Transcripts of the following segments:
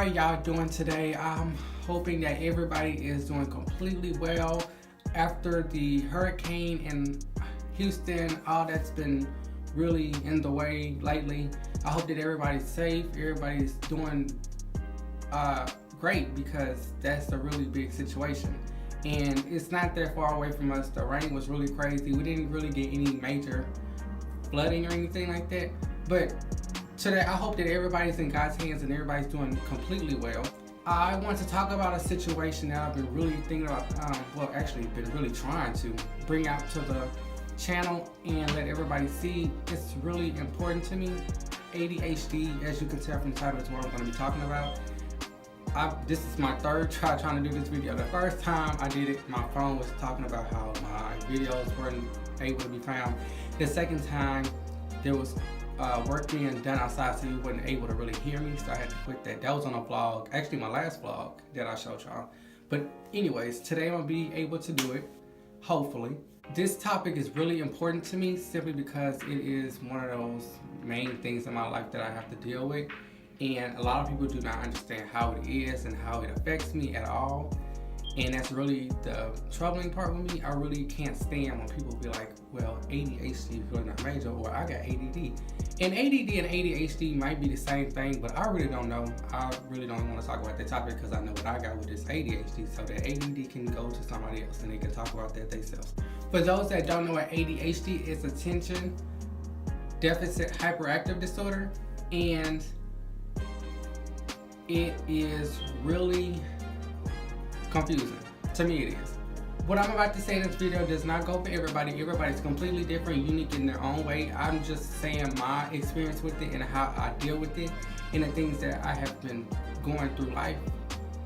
are y'all doing today? I'm hoping that everybody is doing completely well after the hurricane in Houston. All that's been really in the way lately. I hope that everybody's safe, everybody's doing great, because that's a really big situation. And it's not that far away from us. The rain was really crazy. We didn't really get any major flooding or anything like that. But today, I hope that everybody's in God's hands and everybody's doing completely well. I want to talk about a situation that I've been really thinking about, actually been really trying to bring out to the channel and let everybody see. It's really important to me. ADHD, as you can tell from the title, is what I'm going to be talking about. This is my third try trying to do this video. The first time I did it, my phone was talking about how my videos weren't able to be found. The second time, there was work being done outside, so you wasn't able to really hear me, so I had to quit that. That was on a vlog, actually my last vlog that I showed y'all. But anyways, today I'm gonna be able to do it, hopefully. This topic is really important to me simply because it is one of those main things in my life that I have to deal with. And a lot of people do not understand how it is and how it affects me at all. And that's really the troubling part with me. I really can't stand when people be like, well, ADHD is really not major, or I got ADD. And ADD and ADHD might be the same thing, but I really don't know. I really don't want to talk about that topic because I know what I got with this ADHD, so that ADD can go to somebody else and they can talk about that themselves. For those that don't know what ADHD is, attention deficit hyperactive disorder, and it is really confusing. To me, it is. What I'm about to say in this video does not go for everybody. Everybody's completely different, unique in their own way. I'm just saying my experience with it and how I deal with it, and the things that I have been going through life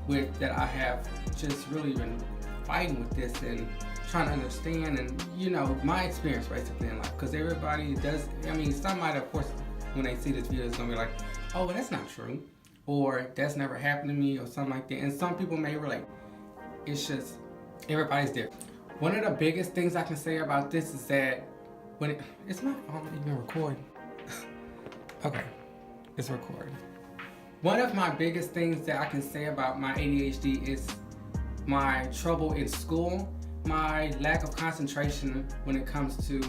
with, that I have just really been fighting with this and trying to understand, and you know, my experience basically in life. Because everybody does, I mean, somebody, of course, when they see this video, is gonna be like, oh, well, that's not true, or that's never happened to me, or something like that. And some people may relate. It's just, everybody's different. One of the biggest things I can say about this is that when it's my phone even recording. Okay, it's recording. One of my biggest things that I can say about my ADHD is my trouble in school, my lack of concentration when it comes to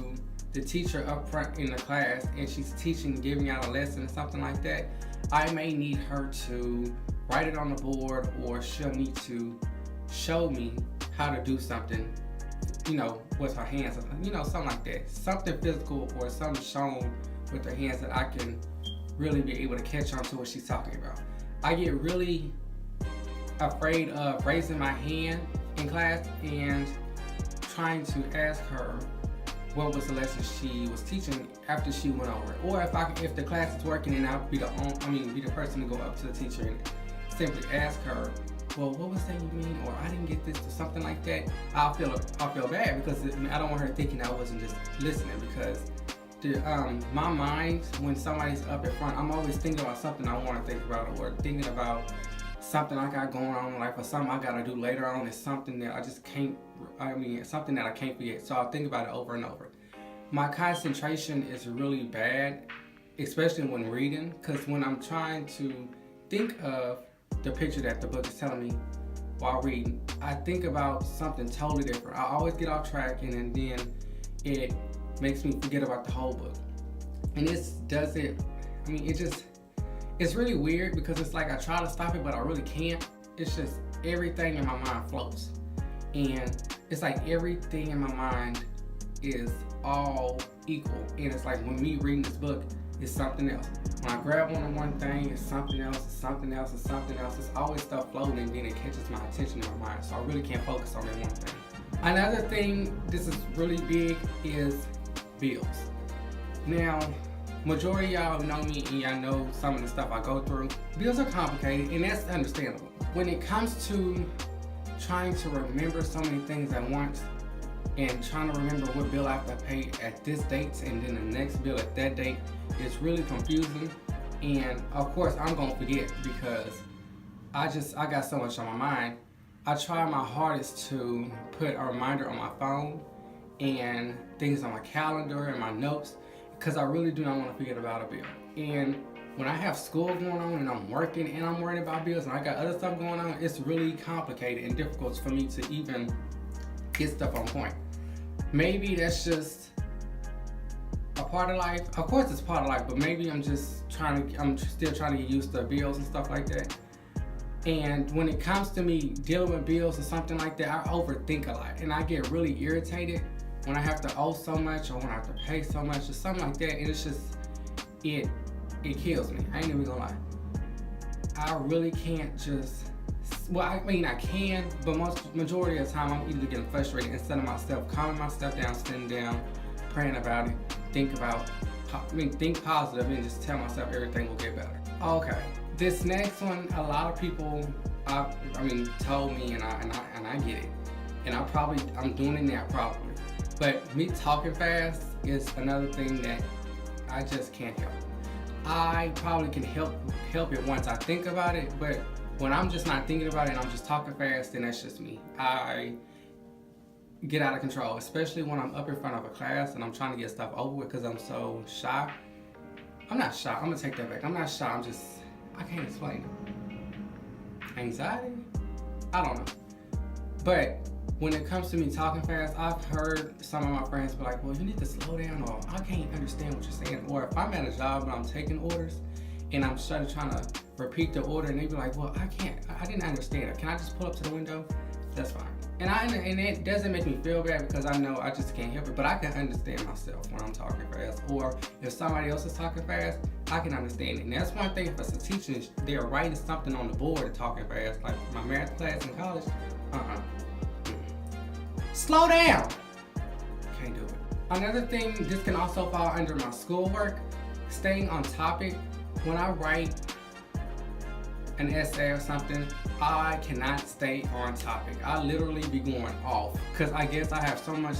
the teacher up front in the class, and she's teaching, giving out a lesson or something like that. I may need her to write it on the board, or she'll need to show me how to do something, you know, with her hands, you know, something like that. Something physical or something shown with her hands that I can really be able to catch on to what she's talking about. I get really afraid of raising my hand in class and trying to ask her what was the lesson she was teaching after she went over it. Or if the class is working and I'll be the person to go up to the teacher and simply ask her, well, what was that you mean? Or I didn't get this, or something like that. I'll feel bad, because I don't want her thinking I wasn't just listening, because my mind, when somebody's up in front, I'm always thinking about something I want to think about, or thinking about something I got going on in life, or something I gotta do later on. It's something that I just can't, something that I can't forget. So I'll think about it over and over. My concentration is really bad, especially when reading, because when I'm trying to think of the picture that the book is telling me while reading, I think about something totally different. I always get off track, and then it makes me forget about the whole book. And this doesn't, it's really weird, because it's like I try to stop it, but I really can't. It's just everything in my mind floats. And it's like everything in my mind is all equal. And it's like when me reading this book, it's something else. When I grab on one thing, it's something else, it's something else, it's something else. It's always stuff floating, and then it catches my attention in my mind. So I really can't focus on that one thing. Another thing, this is really big, is bills. Now, majority of y'all know me, and y'all know some of the stuff I go through. Bills are complicated, and that's understandable. When it comes to trying to remember so many things at once, and trying to remember what bill I have to pay at this date, and then the next bill at that date, it's really confusing. And of course, I'm gonna forget, because I got so much on my mind. I try my hardest to put a reminder on my phone and things on my calendar and my notes, because I really do not want to forget about a bill. And when I have school going on and I'm working and I'm worrying about bills and I got other stuff going on, it's really complicated and difficult for me to even get stuff on point. Maybe that's just a part of life. Of course it's part of life, but maybe I'm still trying to get used to bills and stuff like that. And when it comes to me dealing with bills or something like that, I overthink a lot and I get really irritated when I have to owe so much or when I have to pay so much or something like that. And it's just, it kills me. I ain't even gonna lie. I really can't just, well, I mean I can, but majority of the time I'm either getting frustrated instead of myself calming myself down, sitting down, praying about it, think positive and just tell myself everything will get better. Okay, this next one, a lot of people, told me, and I get it, and I'm doing it now probably. But me talking fast is another thing that I just can't help. I probably can help it once I think about it, but when I'm just not thinking about it and I'm just talking fast, then that's just me. I get out of control, especially when I'm up in front of a class and I'm trying to get stuff over with because I'm so shy. I'm not shy, I'm gonna take that back. I'm not shy, I can't explain it. Anxiety? I don't know. But when it comes to me talking fast, I've heard some of my friends be like, well, you need to slow down, or I can't understand what you're saying. Or if I'm at a job and I'm taking orders and I'm trying to repeat the order and they be like, well, I didn't understand it. Can I just pull up to the window? That's fine. And it doesn't make me feel bad because I know I just can't help it, but I can understand myself when I'm talking fast. Or if somebody else is talking fast, I can understand it. And that's one thing, if it's a teacher, they're writing something on the board and talking fast, like my math class in college, slow down. Can't do it. Another thing, this can also fall under my schoolwork, staying on topic. When I write an essay or something, I cannot stay on topic. I literally be going off because I guess I have so much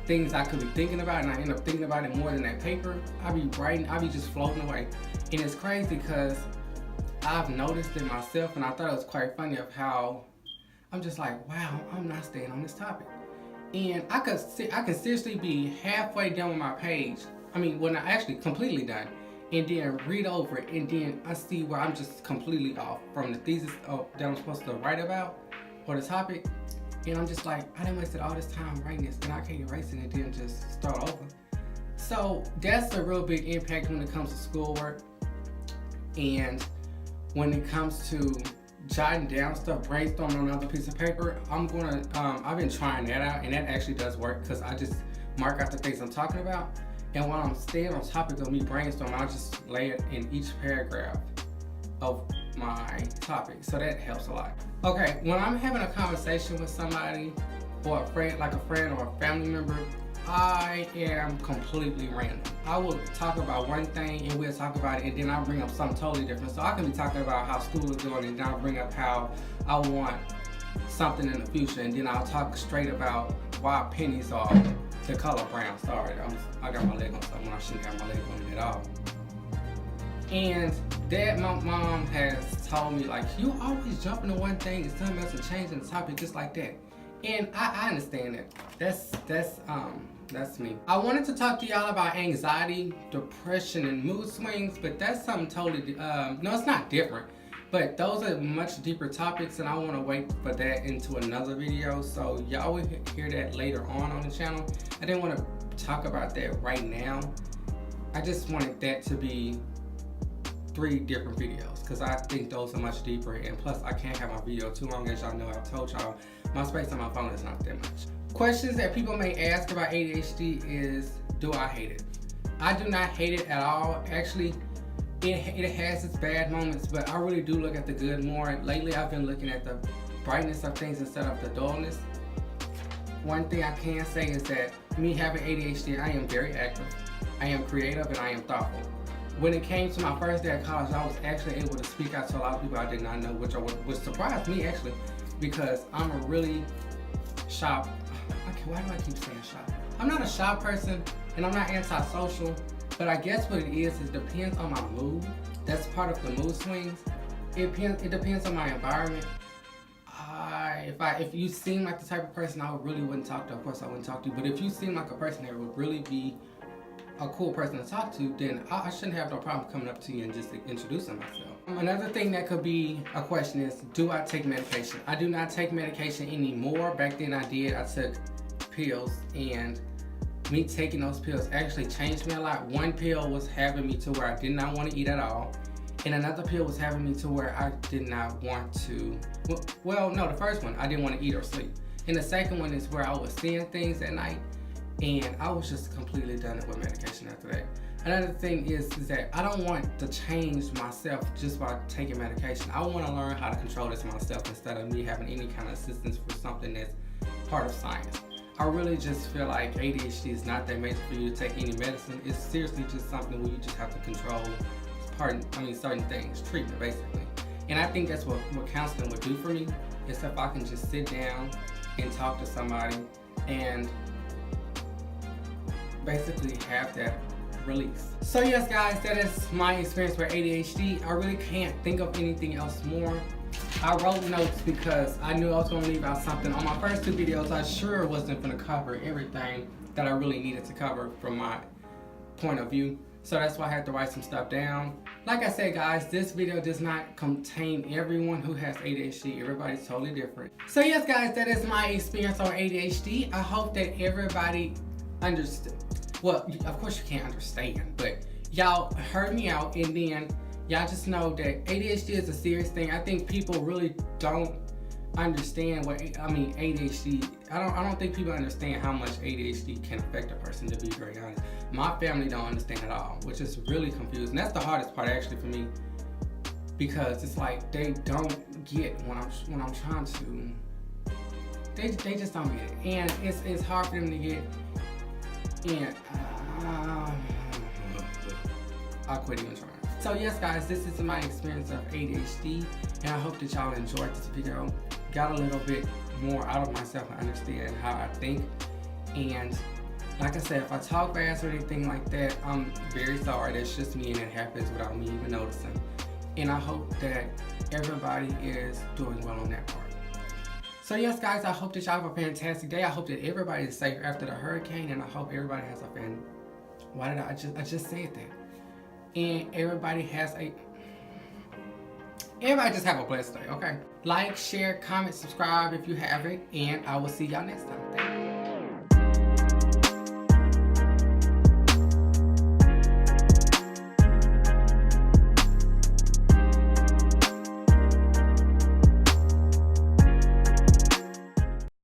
things I could be thinking about and I end up thinking about it more than that paper. I be writing, I be just floating away. And it's crazy because I've noticed it myself and I thought it was quite funny of how I'm just like, wow, I'm not staying on this topic. And I can seriously be halfway done with my page. When I actually completely done, and then read over it, and then I see where I'm just completely off from the thesis that I'm supposed to write about, or the topic, and I'm just like, I done wasted all this time writing this, and I can't erase it and then just start over. So that's a real big impact when it comes to schoolwork, and when it comes to jotting down stuff, brainstorming on another piece of paper, I've been trying that out, and that actually does work because I just mark out the things I'm talking about. And while I'm staying on topic of me brainstorming, I'll just lay it in each paragraph of my topic. So that helps a lot. Okay, when I'm having a conversation with somebody or a friend or a family member, I am completely random. I will talk about one thing and we'll talk about it, and then I'll bring up something totally different. So I can be talking about how school is going, and then I'll bring up how I want something in the future, and then I'll talk straight about why pennies are the color brown. Sorry, I got my leg on something when I shouldn't have my leg on it at all. And that my mom has told me, like, you always jump into one thing and something else and changing the topic just like that. And I understand that. That's me. I wanted to talk to y'all about anxiety, depression, and mood swings, but that's something totally, no, it's not different. But those are much deeper topics, and I want to wait for that into another video. So y'all will hear that later on the channel. I didn't want to talk about that right now. I just wanted that to be 3 different videos because I think those are much deeper, and plus I can't have my video too long. As y'all know, I've told y'all my space on my phone is not that much. Questions that people may ask about ADHD is, do I hate it? I do not hate it at all. Actually, it has its bad moments, but I really do look at the good more. Lately, I've been looking at the brightness of things instead of the dullness. One thing I can say is that me having ADHD, I am very active, I am creative, and I am thoughtful. When it came to my first day of college, I was actually able to speak out to a lot of people I did not know, which surprised me actually, because I'm a really shy. Okay, why do I keep saying shy? I'm not a shy person, and I'm not antisocial. But I guess what it is depends on my mood. That's part of the mood swings. It depends on my environment. If you seem like the type of person I really wouldn't talk to, of course I wouldn't talk to you. But if you seem like a person that would really be a cool person to talk to, then I shouldn't have no problem coming up to you and just introducing myself. Another thing that could be a question is, do I take medication? I do not take medication anymore. Back then I did. I took pills, and me taking those pills actually changed me a lot. One pill was having me to where I did not want to eat at all, and another pill was having me to where I did not want to, well, no, the first one, I didn't want to eat or sleep. And the second one is where I was seeing things at night, and I was just completely done with medication after that. Another thing is that I don't want to change myself just by taking medication. I want to learn how to control this myself instead of me having any kind of assistance for something that's part of science. I really just feel like ADHD is not that major for you to take any medicine. It's seriously just something where you just have to control certain things, treatment basically. And I think that's what counseling would do for me, is if I can just sit down and talk to somebody and basically have that release. So yes guys, that is my experience with ADHD. I really can't think of anything else more. I wrote notes because I knew I was going to leave out something. On my first 2 videos, I sure wasn't going to cover everything that I really needed to cover from my point of view. So that's why I had to write some stuff down. Like I said guys, this video does not contain everyone who has ADHD. Everybody's totally different. So yes guys, that is my experience on ADHD. I hope that everybody understood. Well, of course you can't understand, but y'all heard me out, and then y'all just know that ADHD is a serious thing. I think people really don't understand ADHD. I don't think people understand how much ADHD can affect a person, to be very honest. My family don't understand at all, which is really confusing. That's the hardest part actually for me, because it's like they don't get when I'm trying to. They just don't get it, and it's hard for them to get. And I'll quit even trying. So yes guys, this is my experience of ADHD, and I hope that y'all enjoyed this video. Got a little bit more out of myself and understand how I think. And like I said, if I talk fast or anything like that, I'm very sorry. That's just me, and it happens without me even noticing. And I hope that everybody is doing well on that part. So yes guys, I hope that y'all have a fantastic day. I hope that everybody is safe after the hurricane, and I hope everybody has a I just said that. And everybody just have a blessed day, okay? Like, share, comment, subscribe if you haven't, and I will see y'all next time. Thank you.